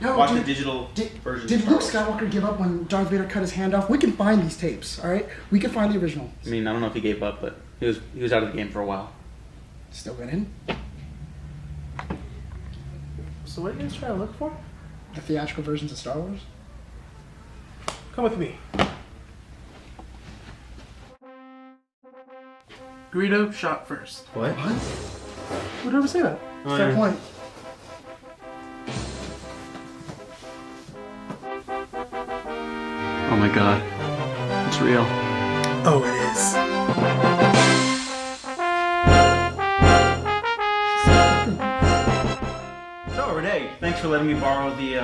Watch the digital version. Did Luke Skywalker give up when Darth Vader cut his hand off? We can find these tapes, all right? We can find the original. I mean, I don't know if he gave up, but he was out of the game for a while. Still got in. So what are you guys trying to look for? The theatrical versions of Star Wars. Come with me. Greedo shot first. What? Who'd ever say that? Fair point. Oh my god. It's real. Oh, it is. So, Renee, thanks for letting me borrow the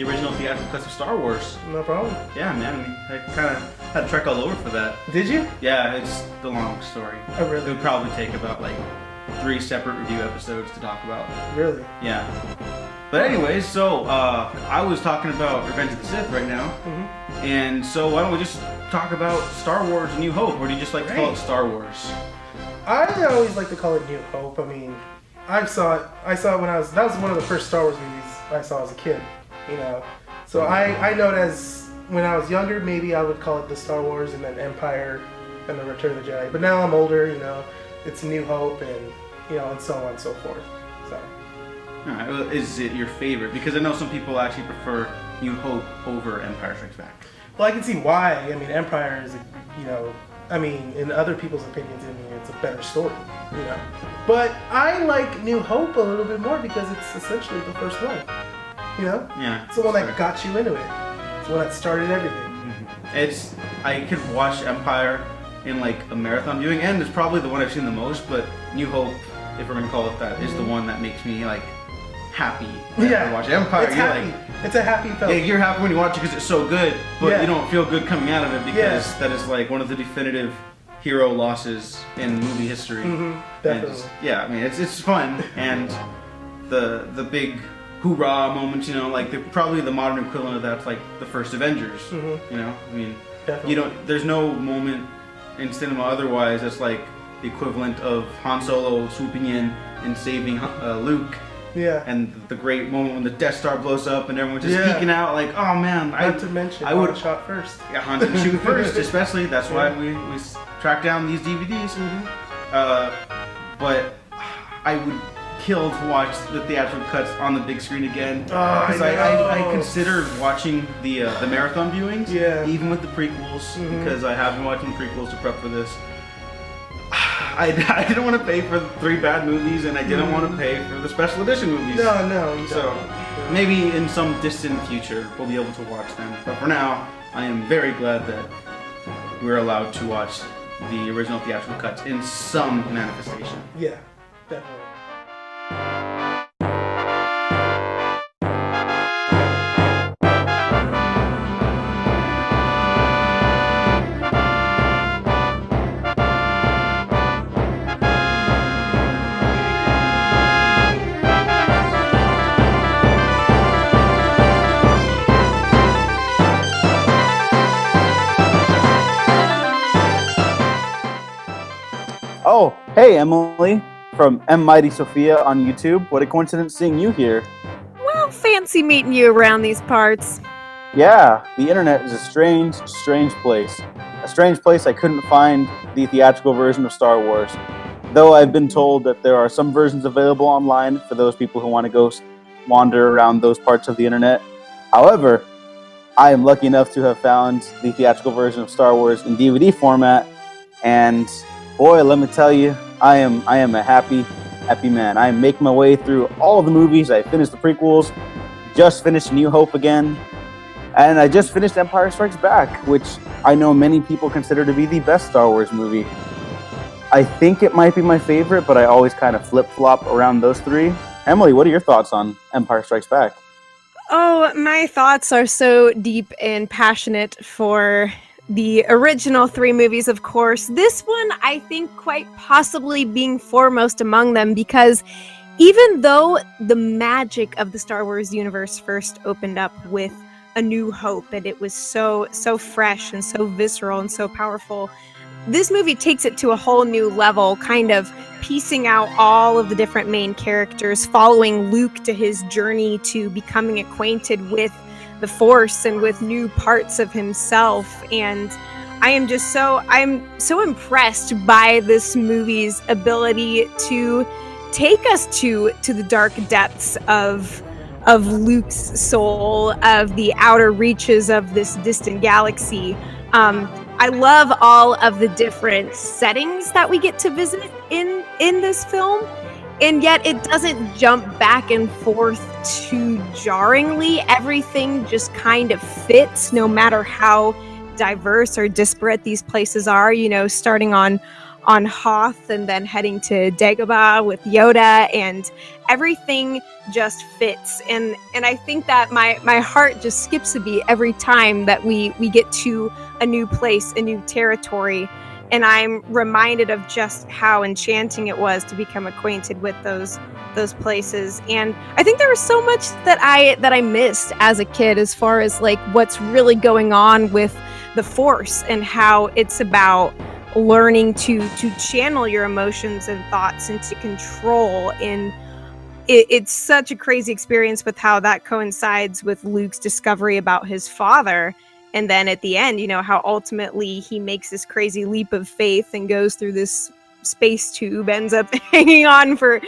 original theatrical cuts of Star Wars. No problem. Yeah, man. I kind of had to trek all over for that. Did you? Yeah, it's the long story. Oh, really? It would probably take about like 3 separate review episodes to talk about. Really? Yeah. But anyways, so I was talking about Revenge of the Sith right now. Mm-hmm. And so why don't we just talk about Star Wars A New Hope, or do you just like to call it Star Wars? I always like to call it New Hope. I mean, I saw it when that was one of the first Star Wars movies I saw as a kid, you know. So I know it as, when I was younger, maybe I would call it the Star Wars and then Empire and the Return of the Jedi. But now I'm older, you know, it's New Hope and, you know, and so on and so forth. So. Alright, well, is it your favorite? Because I know some people actually prefer New Hope over Empire Strikes Back. Well, I can see why. I mean, Empire is, you know, I mean, in other people's opinions, I mean, it's a better story, you know. But I like New Hope a little bit more because it's essentially the first one, you know? Yeah. It's the one that got you into it. It's the one that started everything. I could watch Empire in like a marathon viewing, and it's probably the one I've seen the most, but New Hope, if we're gonna call it that, is the one that makes me like happy after watching Empire. It's happy. Like, it's a happy film. yeah, you're happy when you watch it because it's so good, but Yeah. you don't feel good coming out of it because that is like one of the definitive hero losses in movie history. Definitely. And, yeah, I mean it's fun, and the big hoorah moments, you know, like probably the modern equivalent of that's like the first Avengers. You know, I mean, Definitely. there's no moment in cinema otherwise that's like the equivalent of Han Solo swooping in and saving Luke. Yeah. And the great moment when the Death Star blows up and everyone's just geeking out, like, oh man. Not to mention, I would Han shot first. Yeah, Han didn't shoot first, especially. That's why we tracked down these DVDs. But I would kill to watch the theatrical cuts on the big screen again. Because I considered watching the marathon viewings, even with the prequels, because I have been watching the prequels to prep for this. I didn't want to pay for the 3 bad movies, and I didn't want to pay for the special edition movies. No, you So don't. maybe in some distant future we'll be able to watch them. But for now, I am very glad that we're allowed to watch the original theatrical cuts in some manifestation. Yeah, definitely. Oh, hey Emily from M Mighty Sophia on YouTube. What a coincidence seeing you here. Well, fancy meeting you around these parts. Yeah, the internet is a strange, strange place. A strange place I couldn't find the theatrical version of Star Wars. Though I've been told that there are some versions available online for those people who want to go wander around those parts of the internet. However, I am lucky enough to have found the theatrical version of Star Wars in DVD format, and boy, let me tell you, I am a happy man. I am making my way through all of the movies. I finished the prequels, just finished New Hope again, and I just finished Empire Strikes Back, which I know many people consider to be the best Star Wars movie. I think it might be my favorite, but I always kind of flip-flop around those 3. Emily, what are your thoughts on Empire Strikes Back? Oh, my thoughts are so deep and passionate for the original 3 movies, of course. This one, I think, quite possibly being foremost among them, because even though the magic of the Star Wars universe first opened up with A New Hope, and it was so fresh and so visceral and so powerful, this movie takes it to a whole new level, kind of piecing out all of the different main characters, following Luke to his journey to becoming acquainted with the Force and with new parts of himself. And I'm so impressed by this movie's ability to take us to the dark depths of Luke's soul, of the outer reaches of this distant galaxy. I love all of the different settings that we get to visit in this film, and yet it doesn't jump back and forth too jarringly. Everything just kind of fits, no matter how diverse or disparate these places are. You know, starting on Hoth and then heading to Dagobah with Yoda, and everything just fits. And I think that my heart just skips a beat every time that we get to a new place, a new territory, and I'm reminded of just how enchanting it was to become acquainted with those places. And I think there was so much that I missed as a kid, as far as like what's really going on with the Force and how it's about learning to channel your emotions and thoughts into control. And it's such a crazy experience with how that coincides with Luke's discovery about his father. And then at the end, you know, how ultimately he makes this crazy leap of faith and goes through this space tube, ends up hanging on for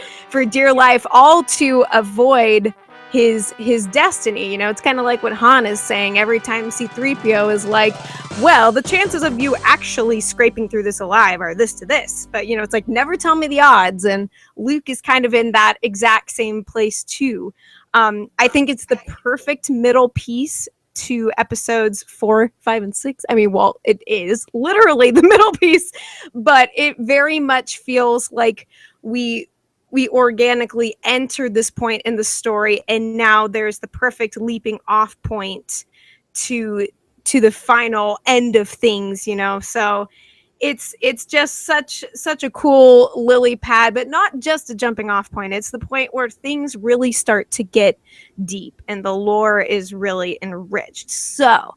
dear life, all to avoid his destiny. You know, it's kind of like what Han is saying every time C-3PO is like, well, the chances of you actually scraping through this alive are this to this. But, you know, it's like, never tell me the odds. And Luke is kind of in that exact same place too. I think it's the perfect middle piece to episodes 4, 5, and 6. I mean, well, it is literally the middle piece, but it very much feels like we organically entered this point in the story, and now there's the perfect leaping off point to the final end of things, you know. So it's just such a cool lily pad, but not just a jumping off point. It's the point where things really start to get deep and the lore is really enriched. So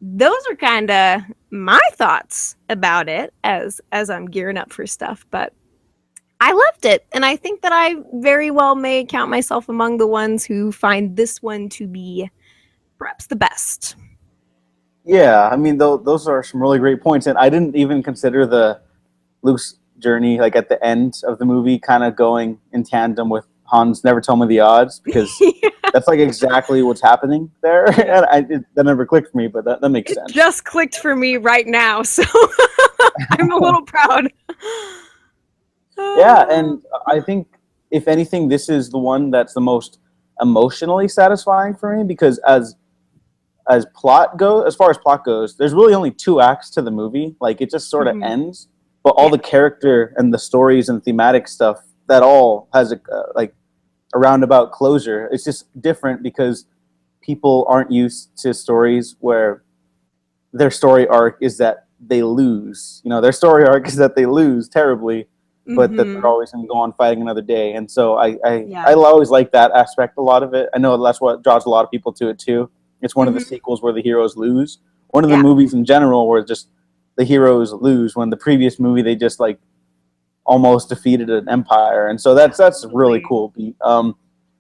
those are kind of my thoughts about it as I'm gearing up for stuff, but I loved it, and I think that I very well may count myself among the ones who find this one to be perhaps the best. Yeah, I mean, those are some really great points, and I didn't even consider the Luke's journey, like at the end of the movie, kind of going in tandem with Han's "Never Tell Me the Odds," because that's like exactly what's happening there, and that never clicked for me, but that makes sense. It just clicked for me right now, so I'm a little proud. Yeah, and I think if anything, this is the one that's the most emotionally satisfying for me, because as far as plot goes, there's really only 2 acts to the movie. Like, it just sort of ends, but all the character and the stories and thematic stuff, that all has a roundabout closure. It's just different because people aren't used to stories where their story arc is that they lose. You know, their story arc is that they lose terribly, but that they're always going to go on fighting another day. And so I always like that aspect, a lot of it. I know that's what draws a lot of people to it too. It's one of the sequels where the heroes lose. One of the movies in general where just the heroes lose, when the previous movie they just like almost defeated an empire. And so that's really cool.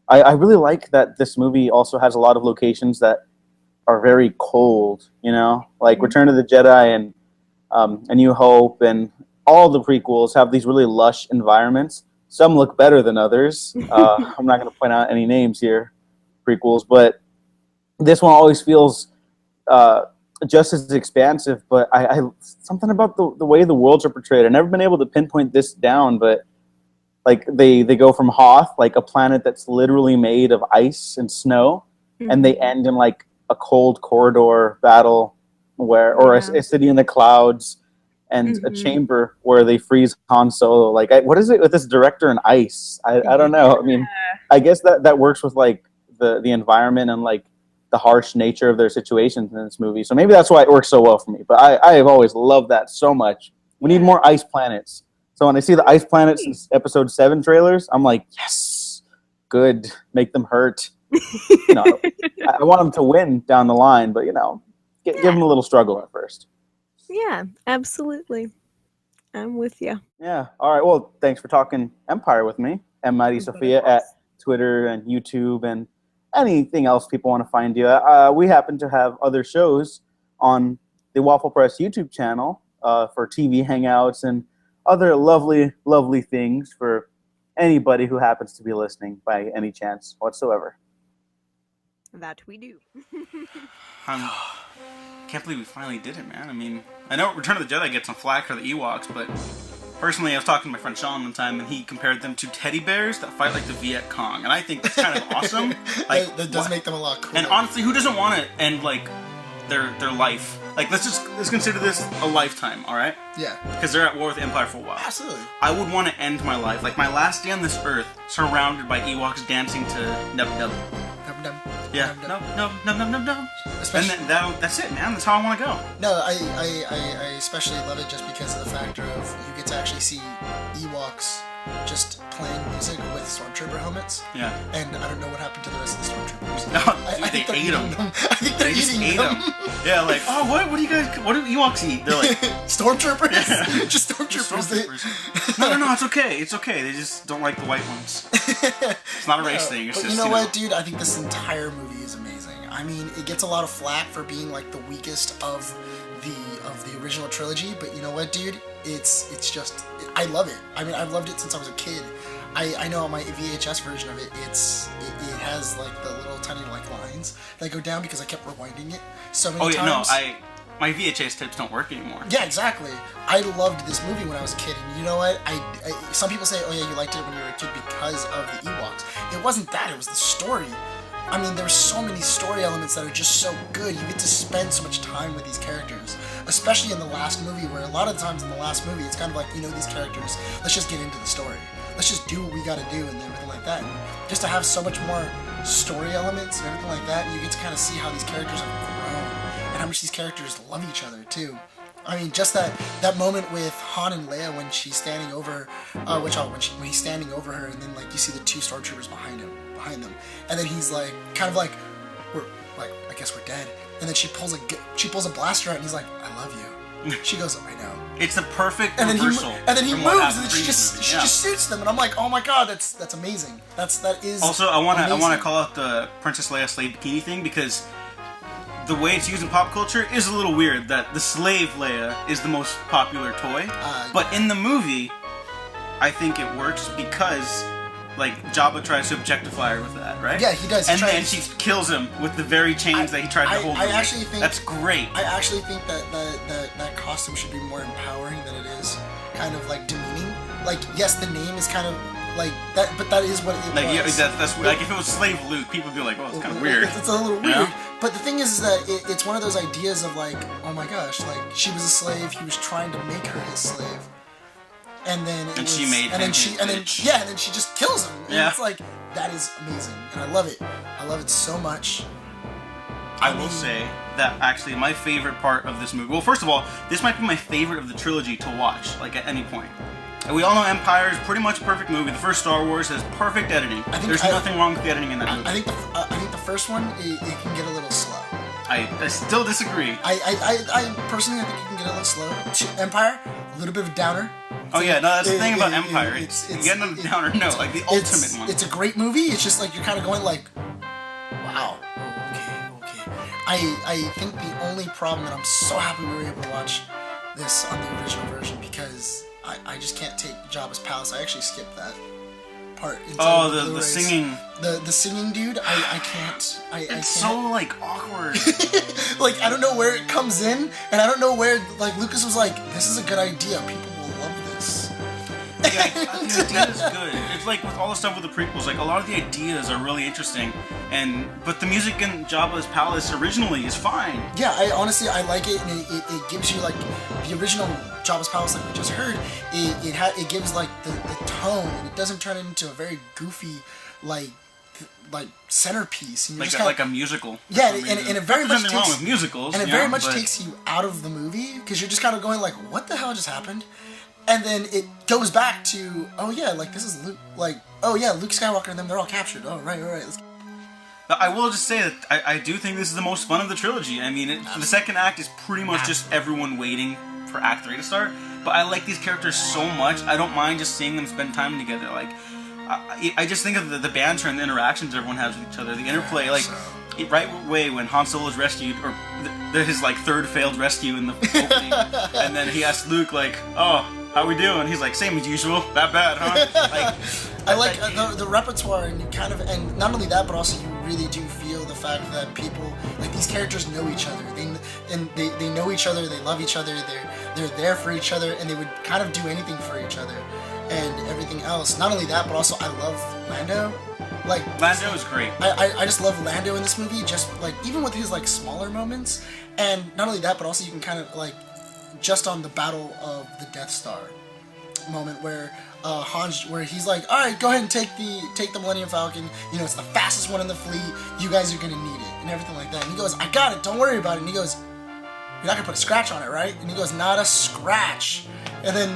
I really like that this movie also has a lot of locations that are very cold, you know, like Return of the Jedi and A New Hope, and all the prequels have these really lush environments. Some look better than others. I'm not going to point out any names here, prequels, but this one always feels just as expansive. But I something about the way the worlds are portrayed. I've never been able to pinpoint this down, but like they go from Hoth, like a planet that's literally made of ice and snow, and they end in like a cold corridor battle or a city in the clouds, and a chamber where they freeze Han Solo. Like, what is it with this director and ice? I don't know. I mean, I guess that works with like the environment and like the harsh nature of their situations in this movie. So maybe that's why it works so well for me. But I have always loved that so much. We need more ice planets. So when I see the ice planets in episode 7 trailers, I'm like, yes, good. Make them hurt. You know, I want them to win down the line, but you know, give them a little struggle at first. Yeah, absolutely. I'm with you. Yeah. All right. Well, thanks for talking Empire with me. And Mighty Sophia at Twitter and YouTube and anything else people want to find you. We happen to have other shows on the Waffle Press YouTube channel for TV hangouts and other lovely, lovely things for anybody who happens to be listening by any chance whatsoever. That we do. Can't believe we finally did it, man. I mean, I know Return of the Jedi gets some flack for the Ewoks, but personally, I was talking to my friend Sean one time, and he compared them to teddy bears that fight like the Viet Cong, and I think that's kind of awesome. Like, that does make them a lot cooler. And honestly, who doesn't want to end like their life? Like, let's consider this a lifetime, all right? Yeah. Because they're at war with the Empire for a while. Absolutely. I would want to end my life, like my last day on this earth, surrounded by Ewoks dancing to Nub Nub. Nub nub. Yeah. Nub nub. Nub Nub Nub Nub Nub. Especially, And that's it, man. That's how I want to go. no, I especially love it just because of the factor of you get to actually see Ewoks just playing music with stormtrooper helmets. Yeah. And I don't know what happened to the rest of the stormtroopers. No, I dude, think they they're ate them. eating I think they're They just eating ate them. Yeah, like, oh, what do you guys, what do Ewoks eat? They're like, Stormtroopers? Yeah. Just stormtroopers. stormtroopers. No, it's okay. It's okay. They just don't like the white ones. It's not a race thing. It's But just, you know what, dude? I think this entire movie is amazing. I mean, it gets a lot of flack for being like the weakest of the original trilogy, but you know what, dude? It's just I love it. I mean, I've loved it since I was a kid. I know on my VHS version of it, it has like the little tiny like lines that go down because I kept rewinding it so many times. My VHS tapes don't work anymore. Yeah, exactly. I loved this movie when I was a kid, and you know what? I some people say, oh yeah, you liked it when you were a kid because of the Ewoks. It wasn't that. It was the story. I mean, there's so many story elements that are just so good. You get to spend so much time with these characters, especially in the last movie, where a lot of times in the last movie, it's kind of like, you know, these characters, let's just get into the story. Let's just do what we gotta do and everything like that. And just to have so much more story elements and everything like that, you get to kind of see how these characters have grown and how much these characters love each other, too. I mean, just that moment with Han and Leia when she's standing over, when he's standing over her, and then like you see the two stormtroopers behind them, and then he's like, kind of like, I guess we're dead, and then she pulls a blaster out, and he's like, I love you. She goes, I know. It's the perfect and reversal. Then he from what moves, happened and then she previously. just shoots them, and I'm like, oh my god, that's amazing. That is. Also, I want amazing. to call out the Princess Leia slave bikini thing because the way it's used in pop culture is a little weird. That the slave Leia is the most popular toy, but in the movie, I think it works because like Jabba tries to objectify her with that, right? Yeah, he does. And then she kills him with the very chains that he tried to hold. I actually think that's great. I actually think that costume should be more empowering than it is kind of like demeaning. Like, yes, the name is kind of like that, but that is what it like, was. Yeah, that's like if it was Slave Luke, people would be like, "Oh, it's kind of weird." It's a little weird. Yeah? But the thing is that it's one of those ideas of like, oh my gosh, like she was a slave, he was trying to make her his slave. And then she made him and then she just kills him. And it's like, that is amazing. And I love it. I love it so much. I will say that actually my favorite part of this movie. Well, first of all, this might be my favorite of the trilogy to watch, like at any point. And we all know Empire is pretty much a perfect movie. The first Star Wars has perfect editing. There's nothing wrong with the editing in that movie. I think the first one it can get a little slow. I still disagree. I personally think it can get a little slow. Empire, a little bit of a downer. Oh yeah, no, that's the thing about Empire. It's getting a downer. No, like the ultimate one. It's a great movie. It's just like you're kind of going like, wow, okay. I think the only problem, and I'm so happy we were able to watch this on the original version because I just can't take Jabba's palace. I actually skipped that part. Oh, the singing. The singing dude. I can't. I can't. So like awkward. Like I don't know where it comes in, and I don't know where like Lucas was like, this is a good idea. People will love this. Yeah, the idea is good. It's like with all the stuff with the prequels, like a lot of the ideas are really interesting, but the music in Jabba's palace originally is fine. Yeah, I honestly like it, and it gives you like the original Jabba's palace, like we just heard. It gives like the tone, and it doesn't turn it into a very goofy like centerpiece. And you're like a musical. Yeah, and it very much takes wrong with musicals, and it very much takes you out of the movie because you're just kind of going like, what the hell just happened? And then it goes back to, oh yeah, like this is Luke, like, oh yeah, Luke Skywalker and them, they're all captured. Oh, right. But I will just say that I do think this is the most fun of the trilogy. I mean, the second act is pretty much just everyone waiting for Act 3 to start. but I like these characters so much. I don't mind just seeing them spend time together. Like, I just think of the banter and the interactions everyone has with each other, the interplay. Like, right away when Han Solo is rescued, or his like third failed rescue in the opening, and then he asks Luke like, "Oh, how we doing?" He's like, "Same as usual. That bad, huh?" Like, I like the repertoire, and you kind of, and not only that, but also you really do feel the fact that people, like, these characters know each other. They know each other. They love each other. They're there for each other, and they would kind of do anything for each other, and everything else. Not only that, but also I love Lando. Like, Lando is great. I just love Lando in this movie. Just like, even with his like smaller moments, and not only that, but also you can kind of like, just on the Battle of the Death Star moment where where he's like, all right, go ahead and take the Millennium Falcon. You know, it's the fastest one in the fleet. You guys are gonna need it, and everything like that. And he goes, I got it. Don't worry about it. And he goes, you're not gonna put a scratch on it, right? And he goes, not a scratch. And then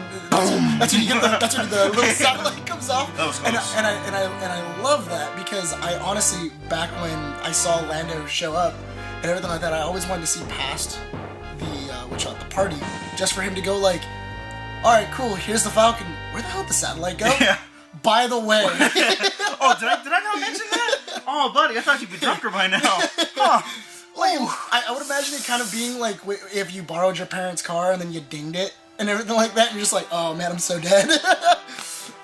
that's when the little satellite comes off. That was close. And I love that, because I honestly, back when I saw Lando show up and everything like that, I always wanted to see past the party, just for him to go like, all right, cool, here's the Falcon. Where the hell did the satellite go? Yeah. By the way. Oh, did I not mention that? Oh, buddy, I thought you'd be drunker by now. Huh. Like, I would imagine it kind of being like if you borrowed your parents' car and then you dinged it and everything like that, and you're just like, oh man, I'm so dead.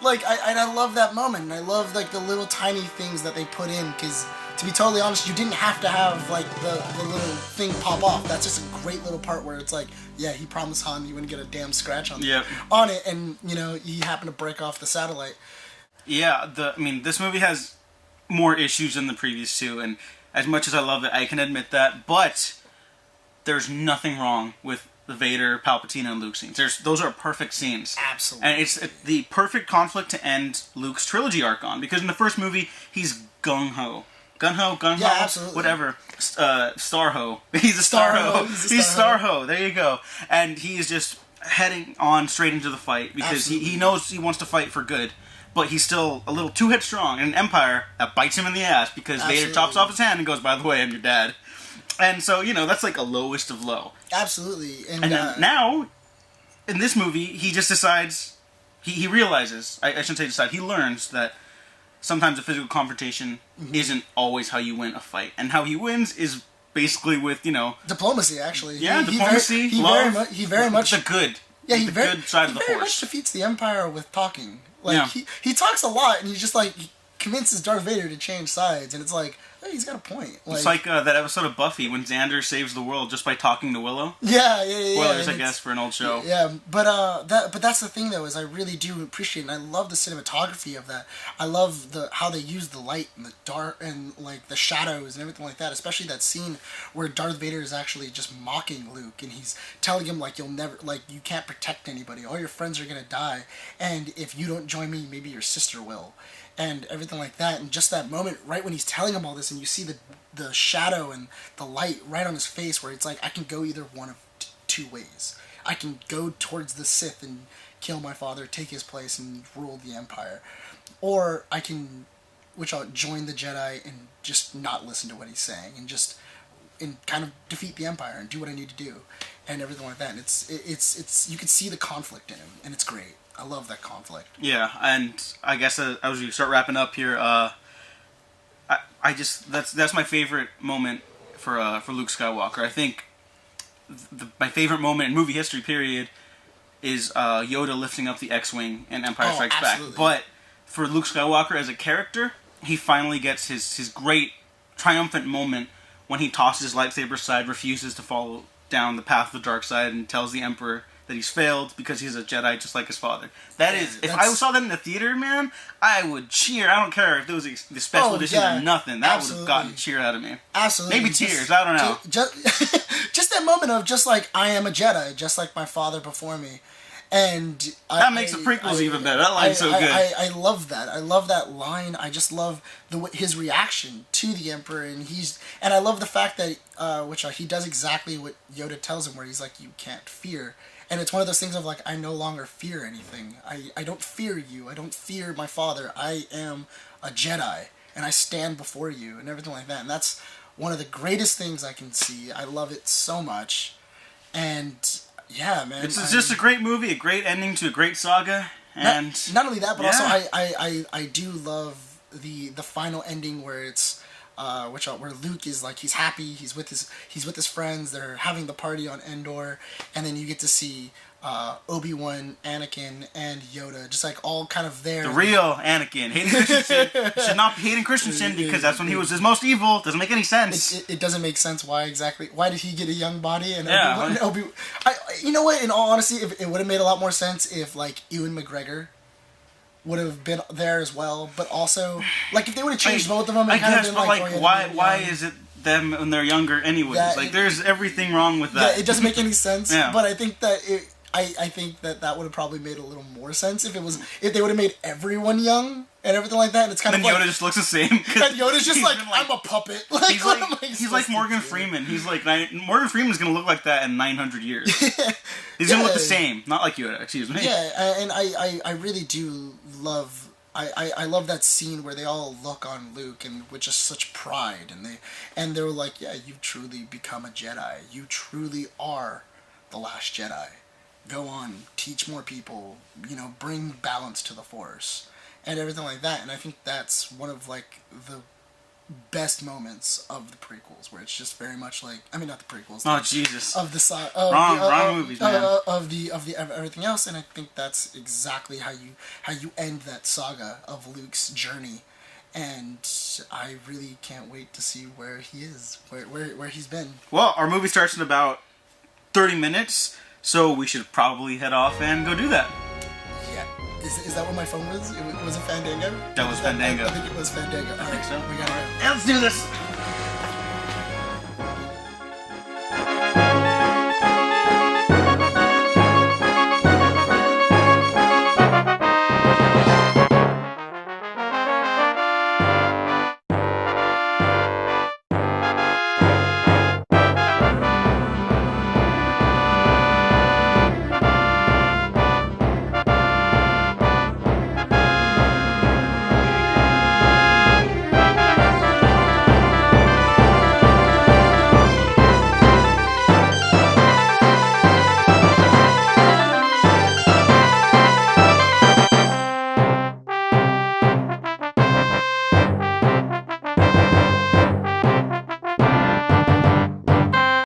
Like, I love that moment, and I love like the little tiny things that they put in, because to be totally honest, you didn't have to have like the little thing pop off. That's just a great little part where it's like, yeah, he promised Han you wouldn't get a damn scratch on it, and you know, he happened to break off the satellite. Yeah, this movie has more issues than the previous two, and as much as I love it, I can admit that, but there's nothing wrong with the Vader, Palpatine, and Luke scenes. Those are perfect scenes. Absolutely. And it's the perfect conflict to end Luke's trilogy arc on, because in the first movie, he's gung-ho. Gung-ho, yeah, absolutely. Whatever. Star-ho. He's a Star-ho. He's Star-ho. There you go. And he is just heading on straight into the fight, because he knows he wants to fight for good, but he's still a little too headstrong in an empire that bites him in the ass, because Vader chops off his hand and goes, by the way, I'm your dad. And so, you know, that's like a lowest of low. Absolutely. And then now, in this movie, he just decides, he realizes, I shouldn't say decide, he learns that sometimes a physical confrontation isn't always how you win a fight. And how he wins is basically with, you know... diplomacy, actually. Yeah, diplomacy, love. He very much... The good. Yeah, the good side of the He very force. much defeats the Empire with talking. Like, yeah. he talks a lot, and he just, like, he convinces Darth Vader to change sides, and it's like, hey, he's got a point. Like, it's like that episode of Buffy when Xander saves the world just by talking to Willow. Yeah. Spoilers, I guess, for an old show. Yeah, but that's the thing, though, is I really do appreciate it, and I love the cinematography of that. I love how they use the light and the dark and, like, the shadows and everything like that, especially that scene where Darth Vader is actually just mocking Luke, and he's telling him, like, you can't protect anybody, all your friends are gonna die, and if you don't join me, maybe your sister will. And everything like that, and just that moment right when he's telling him all this, and you see the shadow and the light right on his face, where it's like, I can go either one of two ways. I can go towards the Sith and kill my father, take his place, and rule the Empire, or I can, I'll join the Jedi and just not listen to what he's saying, and kind of defeat the Empire and do what I need to do, and everything like that. And it's you can see the conflict in him, and it's great. I love that conflict. Yeah, and I guess as we start wrapping up here, that's my favorite moment for Luke Skywalker. I think my favorite moment in movie history, period, is Yoda lifting up the X-wing in Empire Strikes Back. But for Luke Skywalker as a character, he finally gets his great triumphant moment when he tosses his lightsaber aside, refuses to follow down the path of the dark side, and tells the Emperor that he's failed because he's a Jedi just like his father. If I saw that in the theater, man, I would cheer. I don't care if there was the special edition or nothing. That would have gotten a cheer out of me. Absolutely. Maybe tears, I don't know. Just that moment of just like, I am a Jedi, just like my father before me. And that makes the prequels even better. That line's so good. I love that. I love that line. I just love his reaction to the Emperor, and I love the fact that he does exactly what Yoda tells him, where he's like, you can't fear. And it's one of those things of like, I no longer fear anything. I don't fear you. I don't fear my father. I am a Jedi, and I stand before you, and everything like that. And that's one of the greatest things I can see. I love it so much. And Yeah, man. It's just a great movie, a great ending to a great saga, and not only that, but yeah. also I do love the final ending where it's where Luke is like he's happy, he's with his friends, they're having the party on Endor, and then you get to see Obi-Wan, Anakin, and Yoda just like all kind of there. The real Anakin. Hayden Christensen should not be Hayden Christensen because that's when he was his most evil. Doesn't make any sense. It doesn't make sense why did he get a young body and Yeah. Obi-Wan, you know what, in all honesty, if it would have made a lot more sense if like Ewan McGregor would have been there as well, but also like if they would have changed both of them, I guess, been but like why is it them when they're younger anyways? Yeah, there's everything wrong with that. Yeah, it doesn't make any sense. Yeah. But I think that I think that would have probably made a little more sense if they would have made everyone young and everything like that. And it's kind and of Yoda like, just looks the same. And Yoda's just like, been I'm a puppet. Like, he's like Morgan Freeman. He's like Morgan Freeman's gonna look like that in 900 years. He's gonna look the same, not like Yoda. Excuse me. Yeah, and I really do love. I love that scene where they all look on Luke and with just such pride, and they were like, yeah, you've truly become a Jedi. You truly are the last Jedi. Go on, teach more people, bring balance to the Force and everything like that. And I think that's one of like the best moments of the prequels, where it's just very much like, I mean, not the prequels. Oh Jesus! Of the wrong movies, man. Of the everything else, and I think that's exactly how you end that saga of Luke's journey, and I really can't wait to see where he is, where he's been. Well, our movie starts in about 30 minutes, so we should probably head off and go do that. Yeah. Is that what my phone was? Was it Fandango? That was Fandango. I think it was Fandango. All right, so. we gotta go. Let's do this.